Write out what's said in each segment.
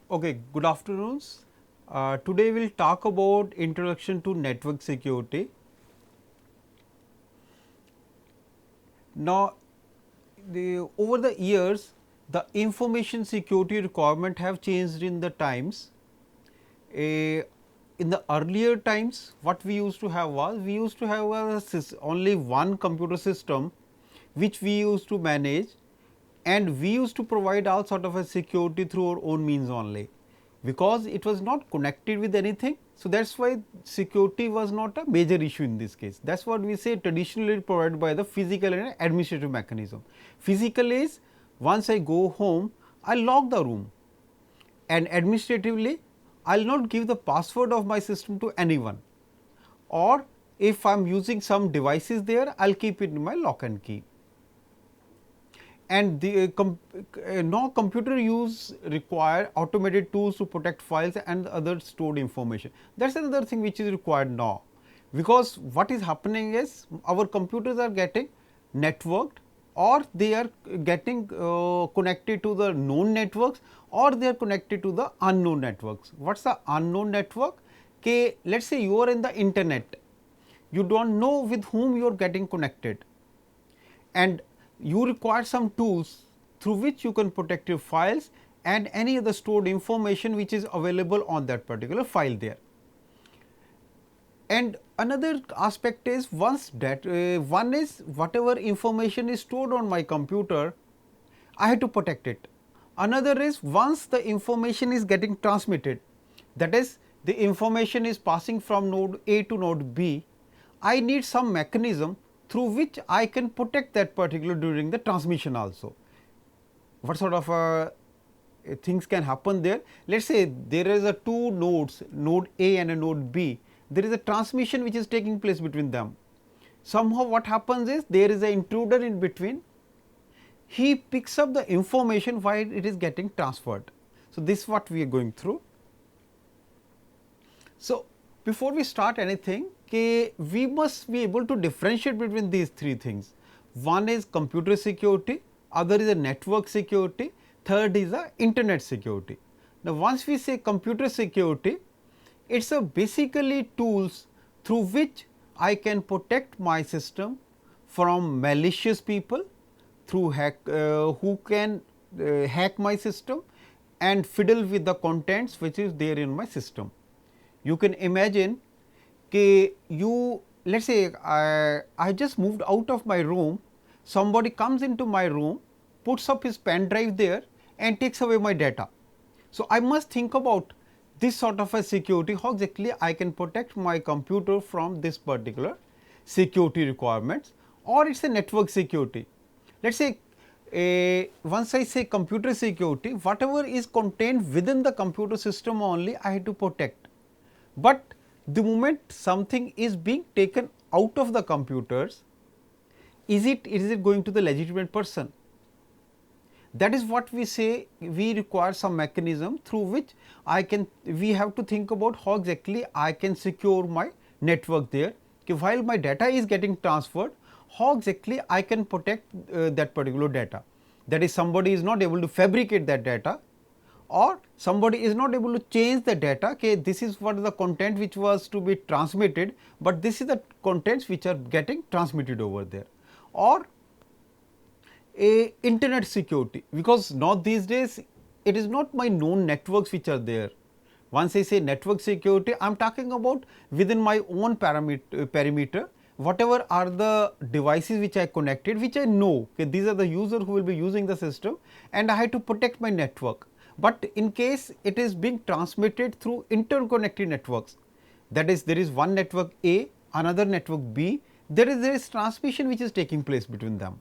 Okay, good afternoons. Today we will talk about introduction to network security. Now, over the years, the information security requirement have changed in the times. Eh, in the earlier times, what we used to have was we used to have only one computer system, which we used to manage, and we used to provide all sort of a security through our own means only, because it was not connected with anything. So, that is why security was not a major issue in this case. That is what we say traditionally provided by the physical and administrative mechanism. Physical is once I go home, I lock the room, and administratively I will not give the password of my system to anyone, or if I am using some devices there, I will keep it in my lock and key. And now computer use require automated tools to protect files and other stored information. That is another thing which is required now, because what is happening is our computers are getting networked, or they are getting connected to the known networks, or they are connected to the unknown networks. What is the unknown network? Okay, let us say you are in the internet, you do not know with whom you are getting connected, and you require some tools through which you can protect your files and any other stored information which is available on that particular file there. And another aspect is once that one is whatever information is stored on my computer, I have to protect it. Another is once the information is getting transmitted, that is the information is passing from node A to node B, I need some mechanism through which I can protect that particular during the transmission also. What sort of things can happen there? Let us say there is a two nodes, node A and a node B, there is a transmission which is taking place between them. Somehow what happens is there is an intruder in between, he picks up the information while it is getting transferred. So, this is what we are going through. So, before we start anything, we must be able to differentiate between these three things. One is computer security, other is a network security, third is a internet security. Now, once we say computer security, it is a basically tools through which I can protect my system from malicious people through who can hack my system and fiddle with the contents which is there in my system. You can imagine you, let us say I just moved out of my room, somebody comes into my room, puts up his pen drive there and takes away my data. So, I must think about this sort of a security, how exactly I can protect my computer from this particular security requirements, or it is a network security. Let us say once I say computer security, whatever is contained within the computer system only I have to protect, but the moment something is being taken out of the computers, is it going to the legitimate person? That is what we say, we require some mechanism through which we have to think about how exactly I can secure my network there. While my data is getting transferred, how exactly I can protect that particular data. That is, somebody is not able to fabricate that data, or somebody is not able to change the data. Okay, this is what the content which was to be transmitted, but this is the contents which are getting transmitted over there. Or a internet security, because now these days it is not my known networks which are there. Once I say network security, I am talking about within my own perimeter, whatever are the devices which I connected, which I know, okay, these are the user who will be using the system, and I have to protect my network. But in case it is being transmitted through interconnected networks, that is, there is one network A, another network B, there is transmission which is taking place between them.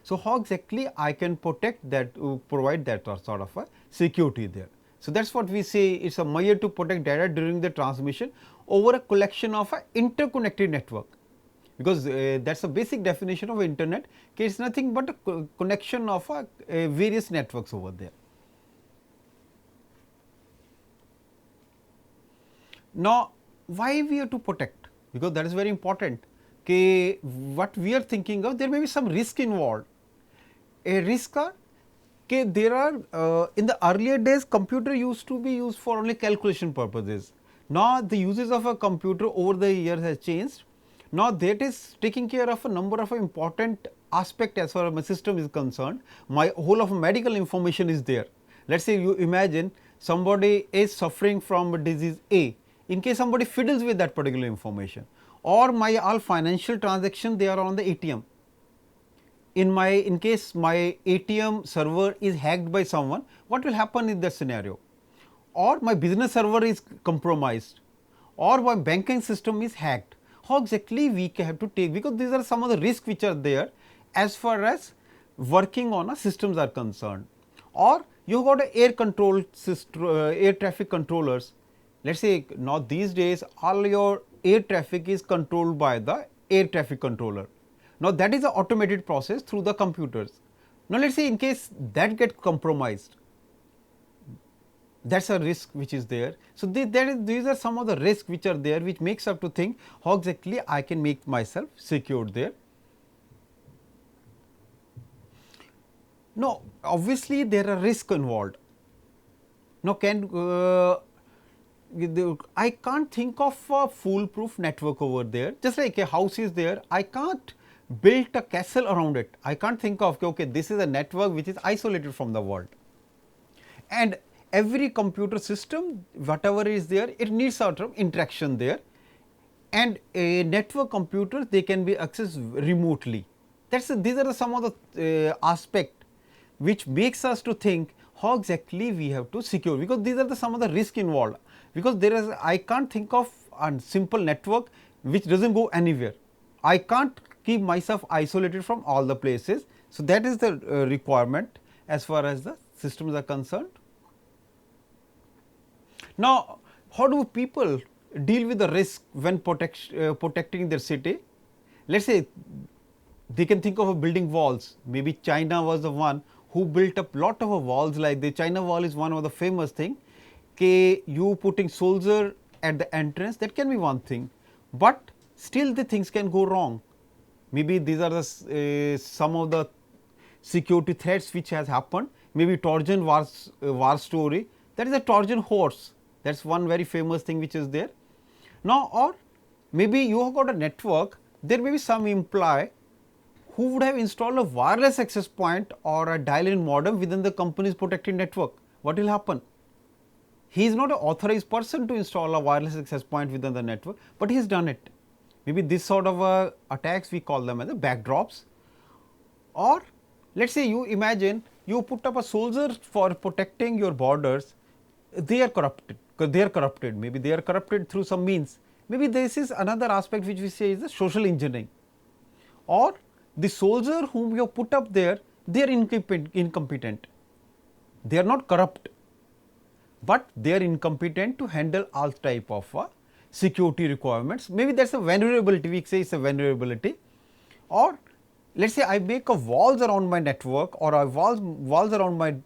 So, how exactly I can protect that, provide that sort of a security there. So, that is what we say, it is a measure to protect data during the transmission over a collection of a interconnected network, because that is a basic definition of internet. It is nothing but a connection of various networks over there. Now, why we have to protect? Because that is very important. What we are thinking of, there may be some risk involved. A risk are Okay, there are in the earlier days computer used to be used for only calculation purposes. Now the uses of a computer over the years has changed. Now that is taking care of a number of important aspect as far as my system is concerned. My whole of medical information is there. Let us say you imagine somebody is suffering from disease A. In case somebody fiddles with that particular information, or my all financial transaction they are on the ATM. In case my ATM server is hacked by someone, what will happen in that scenario? Or my business server is compromised, or my banking system is hacked. How exactly we have to take, because these are some of the risks which are there as far as working on a systems are concerned. Or you have got a air control system, air traffic controllers. Let us say now these days all your air traffic is controlled by the air traffic controller. Now that is an automated process through the computers. Now let us say in case that get compromised, that is a risk which is there. So these are some of the risks which are there, which makes up to think how exactly I can make myself secured there. Now obviously there are risks involved. Now I can't think of a foolproof network over there, just like a house is there, I can't build a castle around it. I can't think of okay, this is a network which is isolated from the world. And every computer system whatever is there, it needs sort of interaction there, and a network computer they can be accessed remotely. These are some of the aspect which makes us to think how exactly we have to secure, because these are some of the risk involved, because there is I can't think of a simple network which does not go anywhere. I can't keep myself isolated from all the places. So, that is the requirement as far as the systems are concerned. Now, how do people deal with the risk when protecting their city? Let us say they can think of building walls. Maybe China was the one who built up lot of walls, like the China wall is one of the famous thing. You putting soldier at the entrance, that can be one thing, but still the things can go wrong. Maybe these are the some of the security threats which has happened. Maybe Trojan war story, that is a Trojan horse, that is one very famous thing which is there. Now, or maybe you have got a network, there may be some employee who would have installed a wireless access point or a dial-in modem within the company's protected network. What will happen? He is not an authorized person to install a wireless access point within the network, but he has done it. Maybe this sort of attacks we call them as the backdrops. Or let us say you imagine you put up a soldier for protecting your borders, they are corrupted, maybe they are corrupted through some means. Maybe this is another aspect which we say is the social engineering. Or the soldier whom you have put up there, they are incompetent, they are not corrupt, but they are incompetent to handle all type of security requirements. Maybe that is a vulnerability, we say it is a vulnerability. Or let us say I make a walls around my network or a walls around my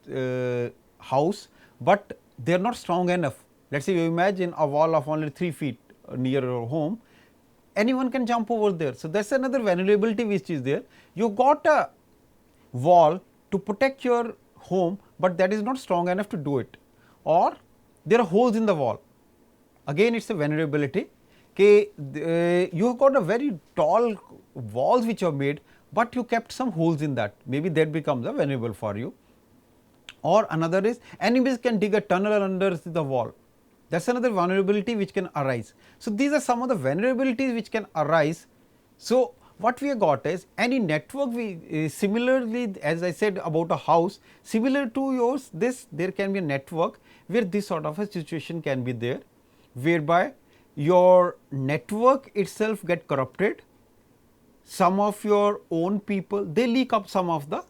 house, but they are not strong enough. Let us say you imagine a wall of only 3 feet near your home, anyone can jump over there. So, that is another vulnerability which is there. You got a wall to protect your home, but that is not strong enough to do it, or there are holes in the wall, again it is a vulnerability. You have got a very tall walls which are made, but you kept some holes in that, maybe that becomes a vulnerable for you. Or another is enemies can dig a tunnel under the wall, that is another vulnerability which can arise. So, these are some of the vulnerabilities which can arise. So, what we have got is any network we similarly, as I said about a house, similar to yours, there can be a network where this sort of a situation can be there, whereby your network itself get corrupted, some of your own people they leak up some of the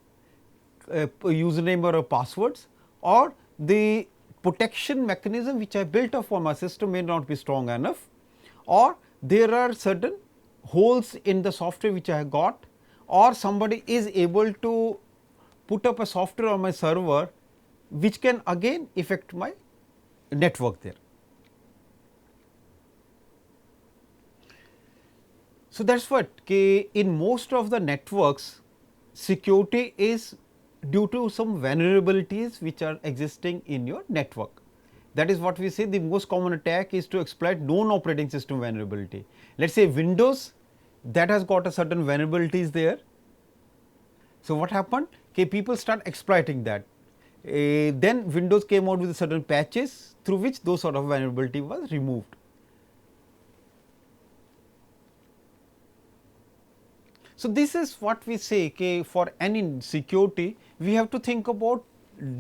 username or passwords, or the protection mechanism which I built up for my system may not be strong enough, or there are certain holes in the software which I have got, or somebody is able to put up a software on my server which can again affect my network there. So, that is what in most of the networks security is due to some vulnerabilities which are existing in your network. That is what we say the most common attack is to exploit known operating system vulnerability. Let us say Windows that has got a certain vulnerabilities there. So, what happened? Okay, people start exploiting that. Then Windows came out with certain patches through which those sort of vulnerability was removed. So, this is what we say okay, for any security we have to think about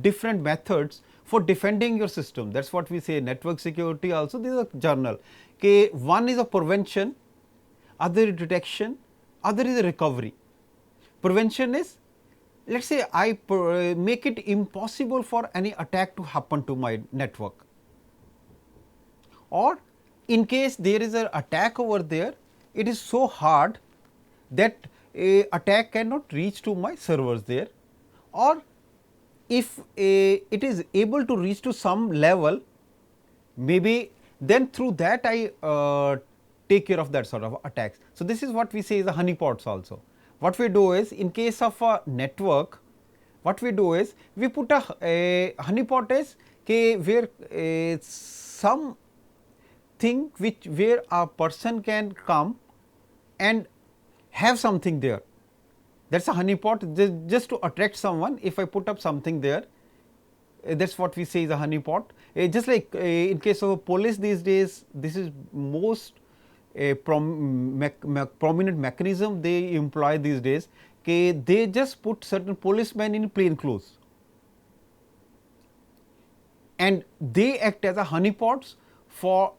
different methods for defending your system. That is what we say network security also this is a journal. Okay, one is a prevention, other is detection, other is a recovery. Prevention is let us say I make it impossible for any attack to happen to my network, or in case there is an attack over there it is so hard that a attack cannot reach to my servers there, or if it is able to reach to some level maybe then through that I take care of that sort of attacks. So, this is what we say is the honeypots also. What we do is in case of a network what we do is we put a honeypot is where some thing which where a person can come and have something there. That is a honeypot just to attract someone. If I put up something there that is what we say is a honeypot. Just like in case of police these days this is most prominent mechanism they employ these days. They just put certain policemen in plain clothes and they act as a honeypots for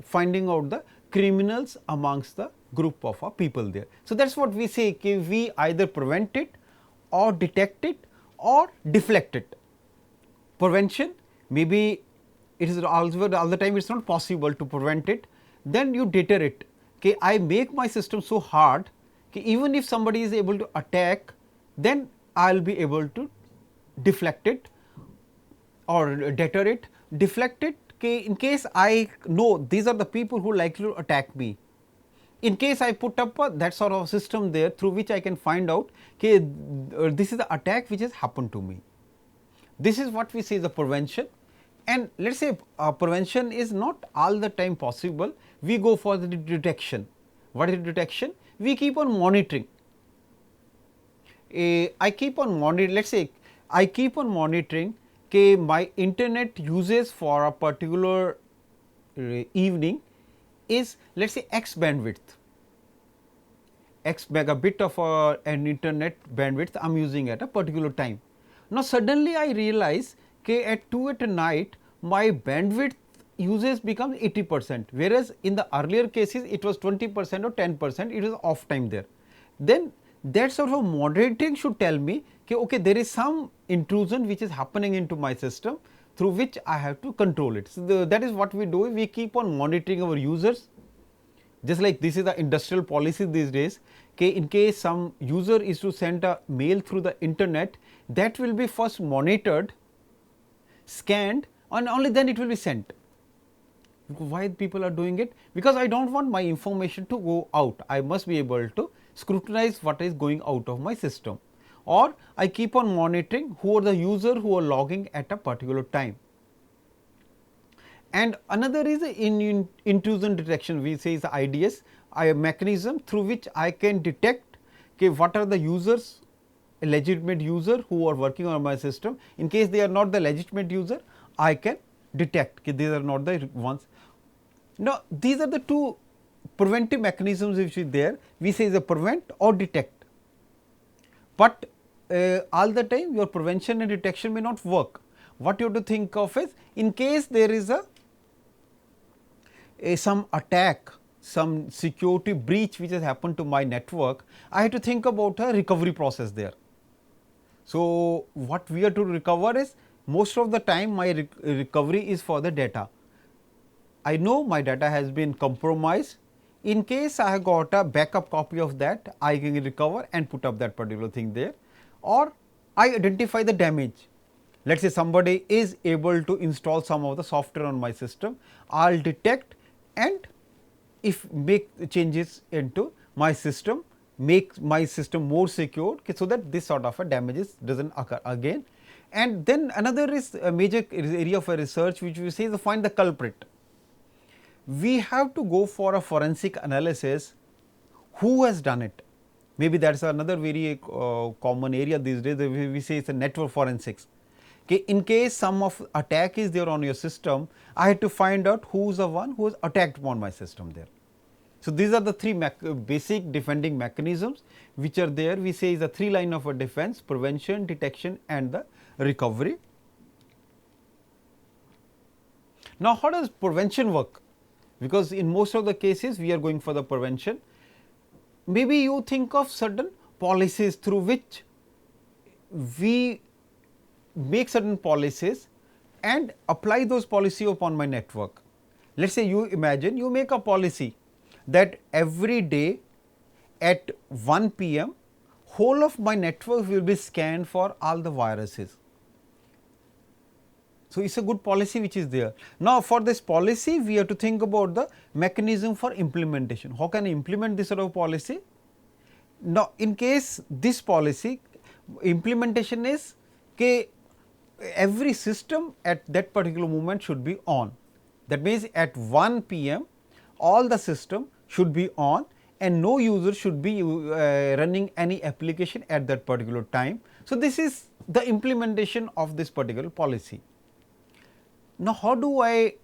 finding out the criminals amongst the group of people there. So, that is what we say we either prevent it or detect it or deflect it. Prevention maybe it is also all the time it is not possible to prevent it, then you deter it. I make my system so hard even if somebody is able to attack then I will be able to deflect it or deter it. Deflect it in case I know these are the people who likely to attack me. In case I put up that sort of system there through which I can find out this is the attack which has happened to me. This is what we say is the prevention, and let us say prevention is not all the time possible. We go for the detection. What is detection? We keep on monitoring. I keep on monitoring, let us say I keep on monitoring my internet uses for a particular evening is let us say x bandwidth, x megabit of an internet bandwidth I am using at a particular time. Now, suddenly I realize at 2 at night my bandwidth uses becomes 80%, whereas in the earlier cases it was 20% or 10%, it is off time there. Then that sort of moderating should tell me okay, there is some intrusion which is happening into my system through which I have to control it. So, that is what we do, we keep on monitoring our users, just like this is the industrial policy these days. In case some user is to send a mail through the internet, that will be first monitored, scanned, and only then it will be sent. Why people are doing it? Because I do not want my information to go out, I must be able to scrutinize what is going out of my system, or I keep on monitoring who are the user who are logging at a particular time. And another is in intrusion detection, we say is the IDS, a mechanism through which I can detect what are the users, a legitimate user who are working on my system. In case they are not the legitimate user, I can detect these are not the ones. Now, these are the two preventive mechanisms which is there, we say is a prevent or detect, but all the time your prevention and detection may not work. What you have to think of is in case there is some attack, some security breach which has happened to my network, I have to think about a recovery process there. So, what we are to recover is most of the time my recovery is for the data. I know my data has been compromised. In case I have got a backup copy of that, I can recover and put up that particular thing there, or I identify the damage. Let us say somebody is able to install some of the software on my system, I will detect and if make changes into my system, make my system more secure, okay, so that this sort of a damages does not occur again. And then another is a major area of research which we say is to find the culprit. We have to go for a forensic analysis, who has done it. Maybe that is another very common area these days. We say it is a network forensics. Okay, in case some of attack is there on your system, I had to find out who is the one who has attacked upon my system there. So, these are the three basic defending mechanisms which are there. We say is the three line of a defense: prevention, detection and the recovery. Now, how does prevention work? Because in most of the cases we are going for the prevention. Maybe you think of certain policies through which we make certain policies and apply those policy upon my network. Let us say you imagine you make a policy that every day at 1 p.m. whole of my network will be scanned for all the viruses. So, it is a good policy which is there. Now, for this policy we have to think about the mechanism for implementation. How can I implement this sort of policy? Now, in case this policy implementation is okay, every system at that particular moment should be on. That means, at 1 p.m. all the system should be on and no user should be running any application at that particular time. So, this is the implementation of this particular policy. Now, how do I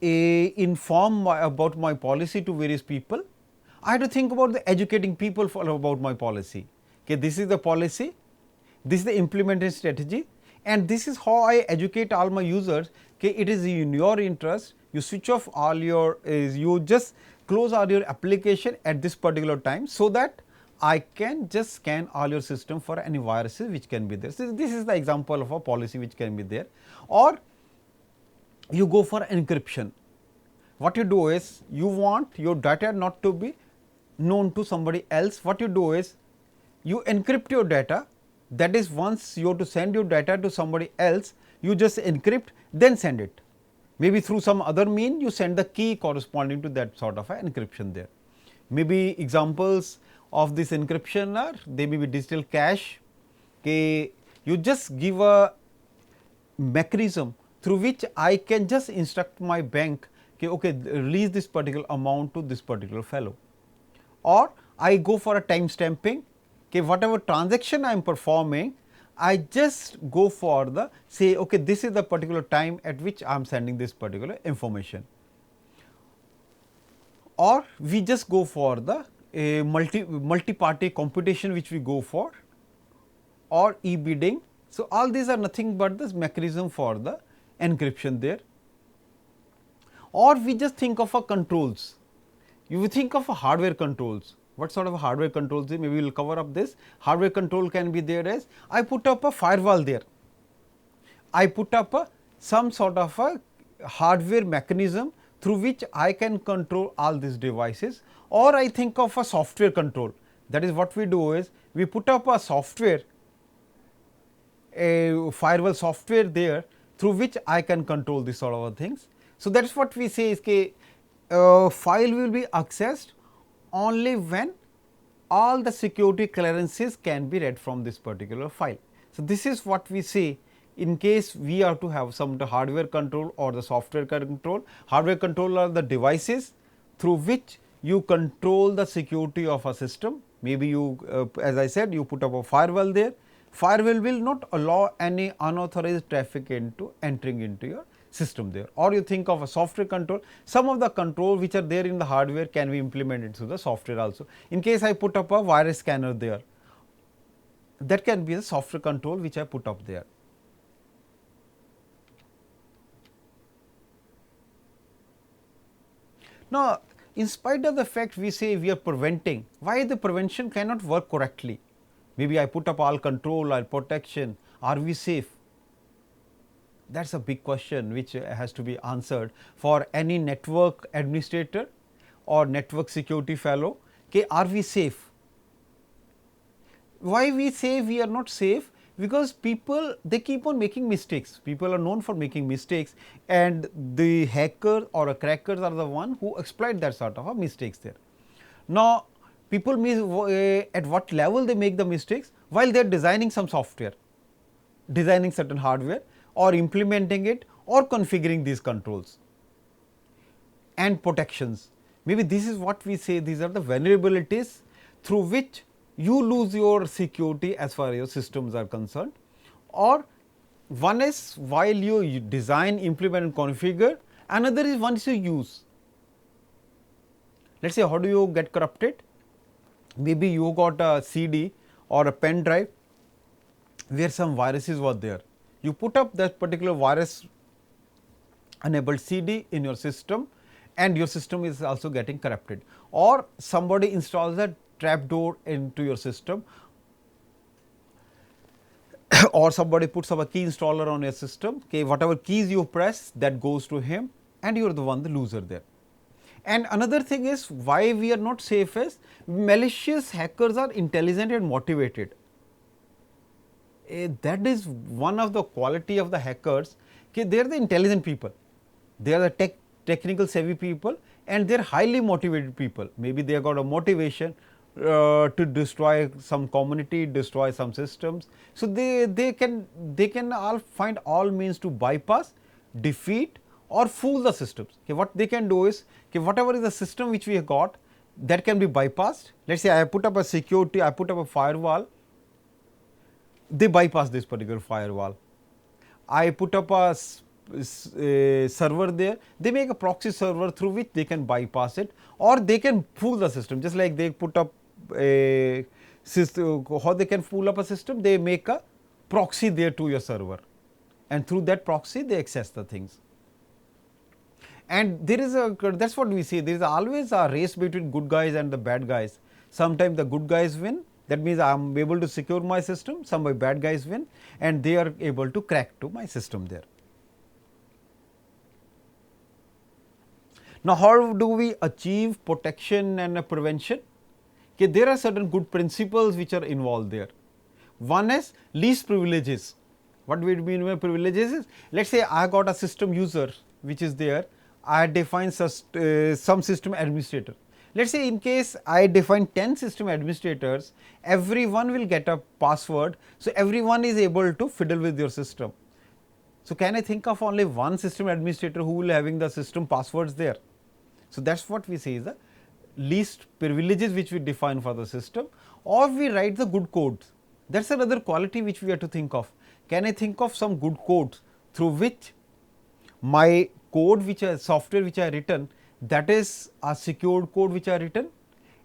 inform about my policy to various people? I have to think about the educating people about my policy. Okay, this is the policy, this is the implementation strategy and this is how I educate all my users. Okay, it is in your interest, you switch off all your, you just close all your application at this particular time, so that I can just scan all your system for any viruses which can be there. So, this is the example of a policy which can be there. Or you go for encryption. What you do is, you want your data not to be known to somebody else. What you do is, you encrypt your data, that is, once you have to send your data to somebody else, you just encrypt then send it. Maybe through some other mean you send the key corresponding to that sort of a encryption there. Maybe examples of this encryption are, they may be digital cash. Okay, you just give a mechanism through which I can just instruct my bank, okay, release this particular amount to this particular fellow. Or I go for a time stamping, okay, whatever transaction I am performing, I just go for the say, okay, this is the particular time at which I am sending this particular information. Or we just go for the multi-party computation which we go for, or e-bidding. So, all these are nothing but this mechanism for the encryption there. Or we just think of a controls, you will think of a hardware controls. What sort of a hardware controls? Maybe we will cover up this. Hardware control can be there as, I put up a firewall there, I put up some sort of a hardware mechanism through which I can control all these devices. Or I think of a software control, that is what we do is, we put up a software, a firewall software there through which I can control this sort of things. So, that is what we say is file will be accessed only when all the security clearances can be read from this particular file. So, this is what we say in case we are to have some hardware control or the software control. Hardware control are the devices through which you control the security of a system. Maybe you as I said, you put up a firewall there. Firewall will not allow any unauthorized traffic into entering into your system there. Or you think of a software control, some of the control which are there in the hardware can be implemented through the software also. In case I put up a virus scanner there, that can be a software control which I put up there. Now, in spite of the fact we say we are preventing, why the prevention cannot work correctly? Maybe I put up all control or protection, are we safe? That is a big question which has to be answered for any network administrator or network security fellow. Okay, are we safe? Why we say we are not safe? Because people, they keep on making mistakes. People are known for making mistakes, and the hacker or crackers are the one who exploit that sort of a mistakes there. Now, people at what level they make the mistakes while they are designing some software, designing certain hardware or implementing it or configuring these controls and protections. Maybe this is what we say, these are the vulnerabilities through which you lose your security as far as your systems are concerned. Or one is while you design, implement and configure, another is once you use. Let us say, how do you get corrupted? Maybe you got a CD or a pen drive where some viruses were there. You put up that particular virus enabled CD in your system and your system is also getting corrupted, or somebody installs a trapdoor into your system or somebody puts up a key installer on your system, okay, whatever keys you press that goes to him and you are the one, the loser there. And another thing is why we are not safe is malicious hackers are intelligent and motivated. That is one of the quality of the hackers, okay, they are the intelligent people, they are the technical savvy people and they are highly motivated people. Maybe they have got a motivation to destroy some community, destroy some systems. So, they can all find all means to bypass, defeat or fool the systems. Okay, what they can do is, okay, whatever is the system which we have got that can be bypassed. Let us say I put up a security, I put up a firewall, they bypass this particular firewall. I put up a server there, they make a proxy server through which they can bypass it or they can fool the system, just like they put up a system. How they can fool up a system? They make a proxy there to your server and through that proxy they access the things. And there is a, that is what we see, there is always a race between good guys and the bad guys. Sometimes the good guys win, that means I am able to secure my system, some bad guys win and they are able to crack to my system there. Now, how do we achieve protection and prevention? Okay, there are certain good principles which are involved there. One is least privileges. What we mean by privileges is, let us say I got a system user which is there, I define some system administrator. Let us say in case I define 10 system administrators, everyone will get a password. So, everyone is able to fiddle with your system. So, can I think of only one system administrator who will having the system passwords there? So, that is what we say is the least privileges which we define for the system, or we write the good codes. That is another quality which we have to think of. Can I think of some good codes through which my code which I software which I written, that is a secured code which I written,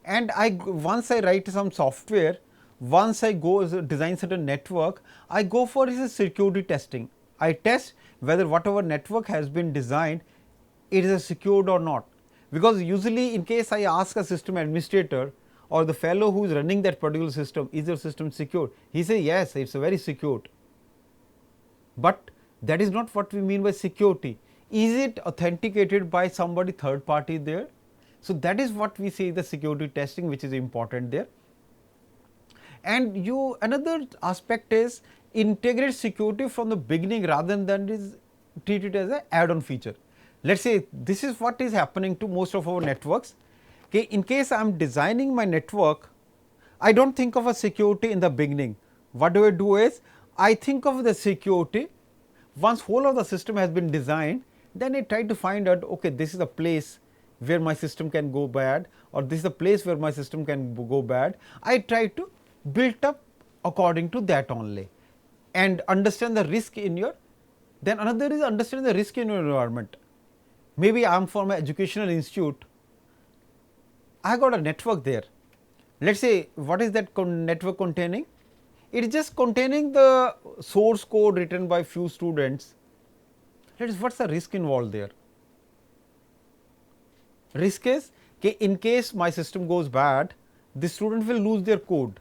and once I write some software, once I go design certain network, I go for is security testing. I test whether whatever network has been designed, it is secured or not. Because usually in case I ask a system administrator or the fellow who is running that particular system, is your system secure? He says yes, it is very secured. But that is not what we mean by security. Is it authenticated by somebody third party there? So, that is what we say the security testing which is important there. And another aspect is integrate security from the beginning rather than is treated as an add-on feature. Let us say this is what is happening to most of our networks. Okay, in case I am designing my network, I do not think of a security in the beginning. What do I do is, I think of the security once whole of the system has been designed, then I try to find out, okay, this is a place where my system can go bad or this is a place where my system can go bad. I try to build up according to that only and understand the risk in your, then another is understanding the risk in your environment. Maybe I am from an educational institute, I got a network there. Let us say what is that network containing? It is just containing the source code written by few students. Let us, what is the risk involved there? Risk is, in case my system goes bad, the student will lose their code.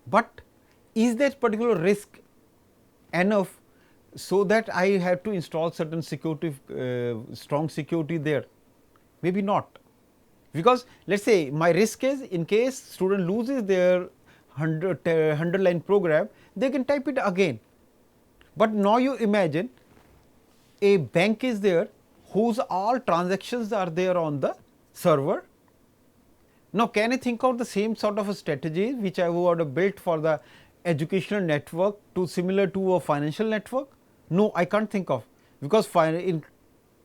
But is that particular risk enough so that I have to install certain security, strong security there? Maybe not, because let us say my risk is in case student loses their 100 line program, they can type it again. But now you imagine a bank is there whose all transactions are there on the server, Now, can I think of the same sort of a strategy which I would have built for the educational network to similar to a financial network? No, I can't think of, because in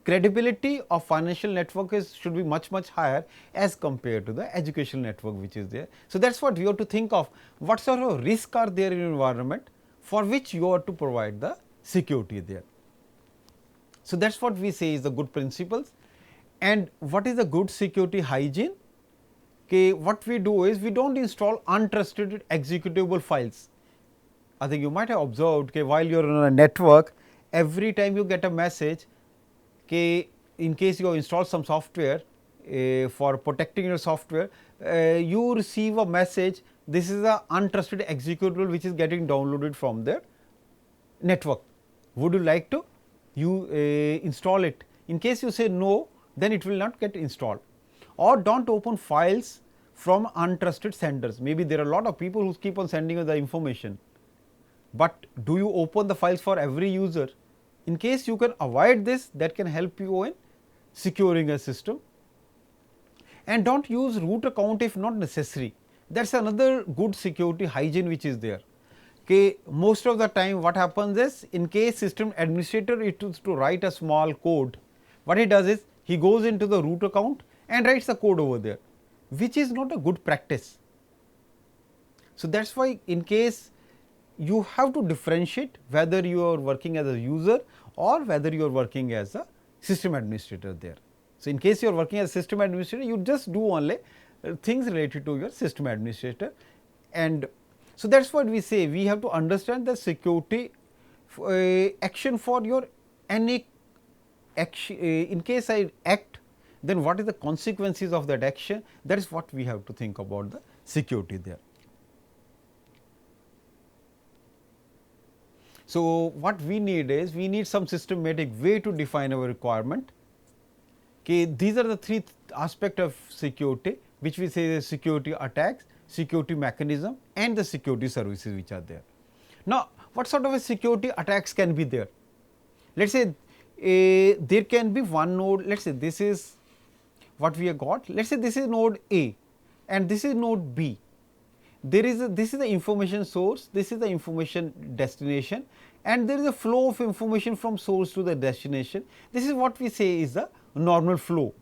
credibility of financial network should be much higher as compared to the educational network which is there. So, that is what we have to think of, what sort of risk are there in environment for which you are to provide the security there. So, that is what we say is the good principles. And what is the good security hygiene? Okay, what we do is we do not install untrusted executable files. I think you might have observed that while you are on a network, every time you get a message, okay, in case you install some software for protecting your software, you receive a message, this is a untrusted executable which is getting downloaded from the network. Would you like to install it? In case you say no, then it will not get installed. Or do not open files from untrusted senders. Maybe there are a lot of people who keep on sending you the information, but do you open the files for every user? In case you can avoid this, that can help you in securing a system. And do not use root account if not necessary. That is another good security hygiene which is there. Okay, most of the time what happens is, in case system administrator is to write a small code, what he does is he goes into the root account and writes the code over there, which is not a good practice. So, that is why in case you have to differentiate whether you are working as a user or whether you are working as a system administrator there. So, in case you are working as a system administrator, you just do only things related to your system administrator. And so, that is what we say, we have to understand the security action for your any action. In case I act, then what is the consequences of that action? That is what we have to think about the security there. So, what we need is, we need some systematic way to define our requirement. Okay, these are the three aspects of security which we say is security attacks, security mechanism and the security services which are there. Now, what sort of a security attacks can be there? Let us say there can be one node, let us say this is what we have got, let us say this is node A and this is node B. There is this is the information source, this is the information destination, and there is a flow of information from source to the destination. This is what we say is the normal flow.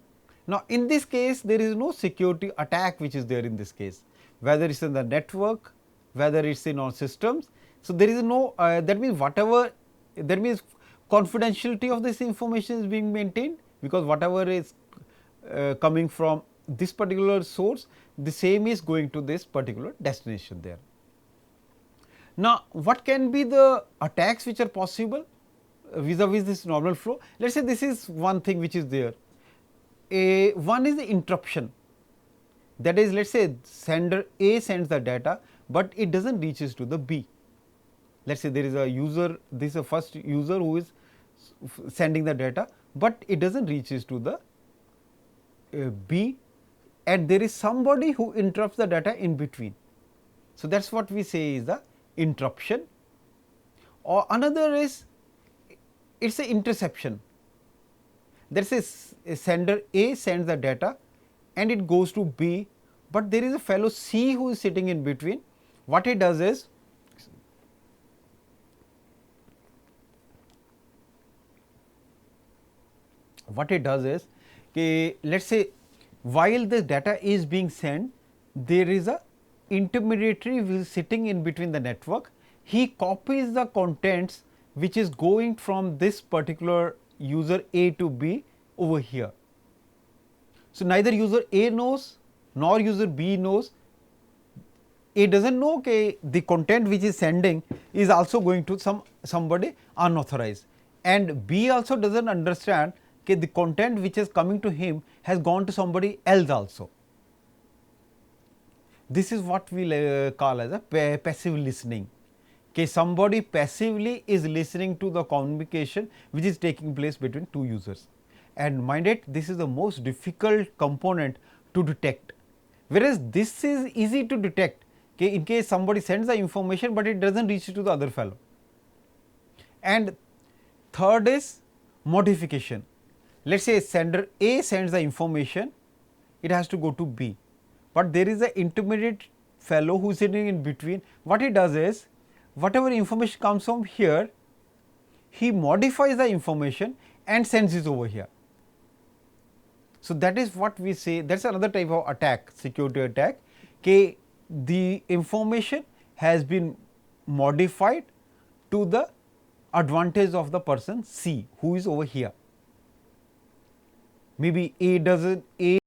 Now, in this case there is no security attack which is there in this case, whether it is in the network, whether it is in our systems. So, there is no that means whatever, that means confidentiality of this information is being maintained, because whatever is coming from this particular source, the same is going to this particular destination there. Now, what can be the attacks which are possible vis-a-vis this normal flow? Let us say this is one thing which is there. One is the interruption, that is, let us say sender A sends the data, but it does not reaches to the B. Let us say there is a user, this is the first user who is sending the data, but it does not reaches to the B, and there is somebody who interrupts the data in between. So, that is what we say is the interruption. Or another is, it is a interception, that is a sender A sends the data and it goes to B, but there is a fellow C who is sitting in between. What he does is, let us say while the data is being sent, there is a intermediary who is sitting in between the network. He copies the contents which is going from this particular user A to B over here. So, neither user A knows nor user B knows. A does not know the content which is sending is also going to somebody unauthorized, and B also does not understand the content which is coming to him has gone to somebody else also. This is what we call as a passive listening. Somebody passively is listening to the communication which is taking place between two users, and mind it, this is the most difficult component to detect, whereas this is easy to detect in case somebody sends the information, but it does not reach to the other fellow. And third is modification. Let us say sender A sends the information, it has to go to B, but there is an intermediate fellow who is sitting in between. What he does is, whatever information comes from here, he modifies the information and sends it over here. So, that is what we say, that is another type of attack, security attack, कि the information has been modified to the advantage of the person C who is over here. Maybe A doesn't, A